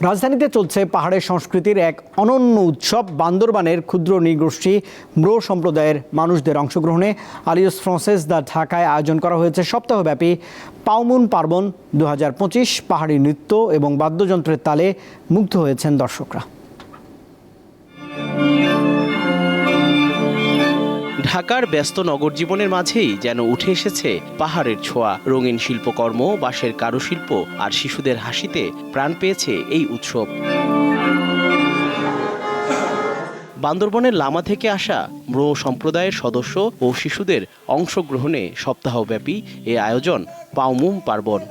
রাজধানীতে চলছে পাহাড়ের সংস্কৃতির এক অনন্য উৎসব। বান্দরবানের ক্ষুদ্র নৃগোষ্ঠী ম্রো সম্প্রদায়ের মানুষদের অংশগ্রহণে আলিয়স ফ্রান্সেস দ্য ঢাকায় আয়োজন করা হয়েছে সপ্তাহব্যাপী পাউমুন পার্বণ 2025। পাহাড়ি নৃত্য এবং বাদ্যযন্ত্রের তালে মুগ্ধ হয়েছেন দর্শকরা। ঢাকার ব্যস্ত নগর জীবনের মাঝেই যেন উঠে এসেছে পাহাড়ের ছোঁয়া। রঙিন শিল্পকর্ম, বাঁশের কারুশিল্প আর শিশুদের হাসিতে প্রাণ পেয়েছে এই উৎসব। বান্দরবনের লামা থেকে আসা ম্রো সম্প্রদায়ের সদস্য ও শিশুদের অংশগ্রহণে সপ্তাহব্যাপী এ আয়োজন পাউমুন পার্বণ।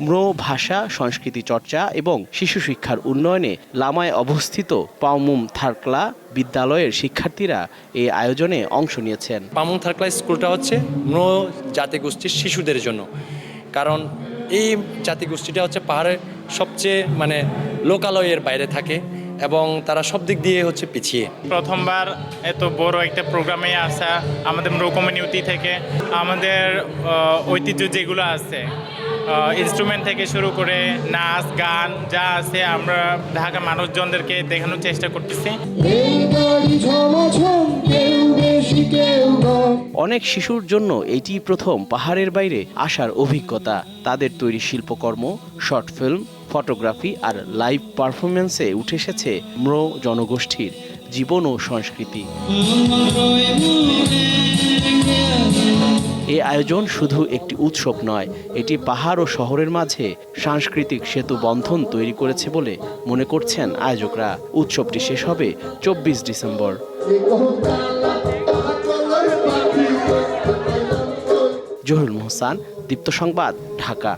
ম্রো ভাষা, সংস্কৃতি চর্চা এবং শিশু শিক্ষার উন্নয়নে লামায় অবস্থিত পাউমুন থারকলা বিদ্যালয়ের শিক্ষার্থীরা এই আয়োজনে অংশ নিয়েছেন। পাউমুন থারকলা স্কুলটা হচ্ছে ম্রো জাতিগোষ্ঠীর শিশুদের জন্য, কারণ এই জাতিগোষ্ঠীটা হচ্ছে পাহাড়ের সবচেয়ে লোকালয়ের বাইরে থাকে এবং তারা সব দিক দিয়ে হচ্ছে পিছিয়ে। প্রথমবার এত বড় একটা প্রোগ্রামে আসা আমাদের ম্রো কমিউনিটি থেকে, আমাদের ঐতিহ্য যেগুলো আছে ইনস্ট্রুমেন্ট থেকে শুরু করে নাচ গান যা আছে আমরা ঢাকার মানুষজনদেরকে দেখানোর চেষ্টা করতেছি। অনেক শিশুর জন্য এটি প্রথম পাহাড়ের বাইরে আসার অভিজ্ঞতা। তাদের তৈরি শিল্পকর্ম, শর্ট ফিল্ম, ফটোগ্রাফি আর লাইভ পারফরমেন্সে উঠে এসেছে ম্রো জনগোষ্ঠীর জীবন ও সংস্কৃতি। এই আয়োজন শুধু একটি উৎসব নয়, এটি পাহাড় ও শহরের মাঝে সাংস্কৃতিক সেতু বন্ধন তৈরি করেছে বলে মনে করছেন আয়োজকরা। উৎসবটি শেষ হবে 24 ডিসেম্বর। জহিরুল মোহসান, দীপ্ত সংবাদ, ঢাকা।